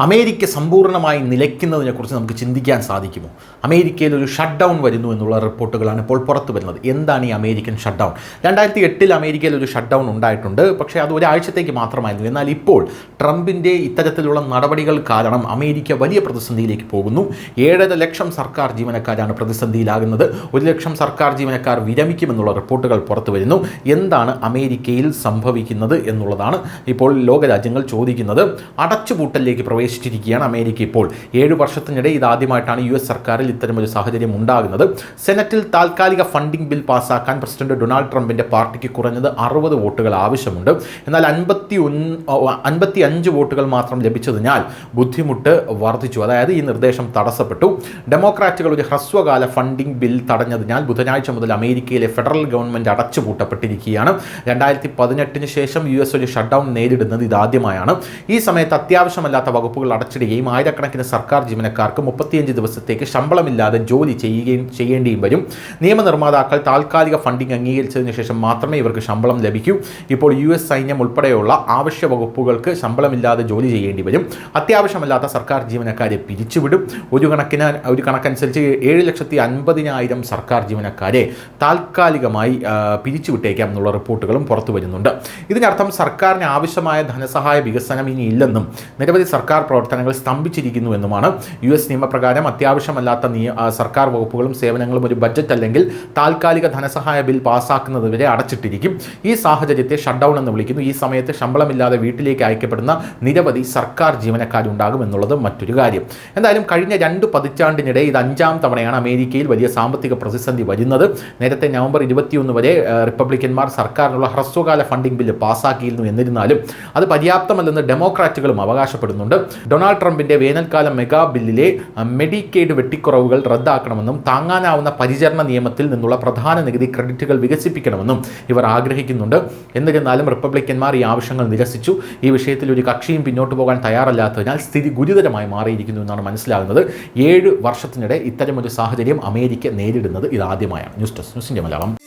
America സമ്പൂർണ്ണമായി നിലയ്ക്കുന്നതിനെക്കുറിച്ച് നമുക്ക് ചിന്തിക്കാൻ സാധിക്കുമോ? അമേരിക്കയിൽ ഒരു ഷട്ട് ഡൗൺ വരുന്നു എന്നുള്ള റിപ്പോർട്ടുകളാണ് ഇപ്പോൾ പുറത്തു വരുന്നത്. എന്താണ് ഈ അമേരിക്കൻ ഷട്ട് ഡൗൺ? 2008 അമേരിക്കയിൽ ഒരു ഷട്ട് ഡൗൺ ഉണ്ടായിട്ടുണ്ട്. പക്ഷേ അത് ഒരാഴ്ചത്തേക്ക് മാത്രമായിരുന്നു. എന്നാൽ ഇപ്പോൾ ട്രംപിൻ്റെ ഇത്തരത്തിലുള്ള നടപടികൾ കാരണം അമേരിക്ക വലിയ പ്രതിസന്ധിയിലേക്ക് പോകുന്നു. 7.5 ലക്ഷം സർക്കാർ ജീവനക്കാരാണ് പ്രതിസന്ധിയിലാകുന്നത്. 1 ലക്ഷം സർക്കാർ ജീവനക്കാർ വിരമിക്കുമെന്നുള്ള റിപ്പോർട്ടുകൾ പുറത്തു വരുന്നു. എന്താണ് അമേരിക്കയിൽ സംഭവിക്കുന്നത് എന്നുള്ളതാണ് ഇപ്പോൾ ലോകരാജ്യങ്ങൾ ചോദിക്കുന്നത്. അടച്ചുപൂട്ടലിലേക്ക് പ്രവേശിച്ചിരിക്കുകയാണ് അമേരിക്ക ഇപ്പോൾ. 7 വർഷത്തിനിടെ ഇതാദ്യമായിട്ടാണ് US സർക്കാരിൽ ഇത്തരമൊരു സാഹചര്യം ഉണ്ടാകുന്നത്. സെനറ്റിൽ താൽക്കാലിക ഫണ്ടിംഗ് ബിൽ പാസ്സാക്കാൻ പ്രസിഡന്റ് ഡൊണാൾഡ് ട്രംപിൻ്റെ പാർട്ടിക്ക് കുറഞ്ഞത് 60 വോട്ടുകൾ ആവശ്യമുണ്ട്. എന്നാൽ 55 വോട്ടുകൾ മാത്രം ലഭിച്ചതിനാൽ ബുദ്ധിമുട്ട് വർദ്ധിച്ചു. അതായത് ഈ നിർദ്ദേശം തടസ്സപ്പെട്ടു. ഡെമോക്രാറ്റുകൾ ഒരു ഹ്രസ്വകാല ഫണ്ടിംഗ് ബിൽ തടഞ്ഞതിനാൽ ബുധനാഴ്ച മുതൽ അമേരിക്കയിലെ ഫെഡറൽ ഗവൺമെൻറ് അടച്ചുപൂട്ടപ്പെട്ടിരിക്കുകയാണ്. 2018 ശേഷം US ഒരു ഷട്ട് ഡൗൺ നേരിടുന്നത് ഇതാദ്യമായാണ്. ഈ സമയത്ത് അത്യാവശ്യമല്ലാത്ത വകുപ്പുകൾ അടച്ചിടുകയും ആയിരക്കണക്കിന് സർക്കാർ ജീവനക്കാർക്ക് 35 ദിവസത്തേക്ക് ശമ്പളമില്ലാതെ ജോലി ചെയ്യേണ്ടിയും വരും. നിയമനിർമ്മാതാക്കൾ താൽക്കാലിക ഫണ്ടിംഗ് അംഗീകരിച്ചതിന് ശേഷം മാത്രമേ ഇവർക്ക് ശമ്പളം ലഭിക്കൂ. ഇപ്പോൾ US സൈന്യം ഉൾപ്പെടെയുള്ള ആവശ്യ വകുപ്പുകൾക്ക് ശമ്പളമില്ലാതെ ജോലി ചെയ്യേണ്ടി വരും. അത്യാവശ്യമല്ലാത്ത സർക്കാർ ജീവനക്കാരെ പിരിച്ചുവിടും. ഒരു കണക്കനുസരിച്ച് 7,50,000 സർക്കാർ ജീവനക്കാരെ താൽക്കാലികമായി പിരിച്ചുവിട്ടേക്കാം എന്നുള്ള റിപ്പോർട്ടുകളും പുറത്തു വരുന്നുണ്ട്. ഇതിനർത്ഥം സർക്കാരിന് ആവശ്യമായ ധനസഹായ വികസനം ഇനി ഇല്ലെന്നും നിരവധി സർക്കാർ പ്രവർത്തനങ്ങൾ സ്തംഭിച്ചിരിക്കുന്നു എന്നുമാണ്. US നിയമപ്രകാരം അത്യാവശ്യമല്ലാത്ത സർക്കാർ വകുപ്പുകളും സേവനങ്ങളും ഒരു ബഡ്ജറ്റ് അല്ലെങ്കിൽ താൽക്കാലിക ധനസഹായ ബിൽ പാസ്സാക്കുന്നതുവരെ അടച്ചിട്ടിരിക്കും. ഈ സാഹചര്യത്തെ ഷട്ട് ഡൗൺ എന്ന് വിളിക്കുന്നു. ഈ സമയത്ത് ശമ്പളമില്ലാതെ വീട്ടിലേക്ക് അയക്കപ്പെടുന്ന നിരവധി സർക്കാർ ജീവനക്കാരുണ്ടാകും എന്നുള്ളത് മറ്റൊരു കാര്യം. എന്തായാലും കഴിഞ്ഞ 2 പതിറ്റാണ്ടിനിടെ ഇത് 5ാം തവണയാണ് അമേരിക്കയിൽ വലിയ സാമ്പത്തിക പ്രതിസന്ധി വരുന്നത്. നേരത്തെ നവംബർ 21 വരെ റിപ്പബ്ലിക്കന്മാർ സർക്കാരിനുള്ള ഹ്രസ്വകാല ഫണ്ടിംഗ് ബില്ല് പാസ്സാക്കിയിരുന്നു. എന്നിരുന്നാലും അത് പര്യാപ്തമല്ലെന്ന് ഡെമോക്രാറ്റുകളും അവകാശപ്പെടുന്നുണ്ട്. ഡൊണാൾഡ് ട്രംപിൻ്റെ വേനൽക്കാല മെഗാ ബില്ലിലെ മെഡിക്കെയ്ഡ് വെട്ടിക്കുറവുകൾ റദ്ദാക്കണമെന്നും താങ്ങാനാവുന്ന പരിചരണ നിയമത്തിൽ നിന്നുള്ള പ്രധാന നികുതി ക്രെഡിറ്റുകൾ വികസിപ്പിക്കണമെന്നും ഇവർ ആഗ്രഹിക്കുന്നുണ്ട്. എന്നിരുന്നാലും റിപ്പബ്ലിക്കന്മാർ ഈ ആവശ്യങ്ങൾ നിരസിച്ചു. ഈ വിഷയത്തിൽ ഒരു കക്ഷിയും പിന്നോട്ട് പോകാൻ തയ്യാറല്ലാത്തതിനാൽ സ്ഥിതി ഗുരുതരമായി മാറിയിരിക്കുന്നു എന്നാണ് മനസ്സിലാകുന്നത്. 7 വർഷത്തിനിടെ ഇത്തരമൊരു സാഹചര്യം അമേരിക്ക നേരിടുന്നത് ഇതാദ്യമായാണ്. ന്യൂസ് ഡെസ്ക് ന്യൂസിൻ്റെ മലയാളം.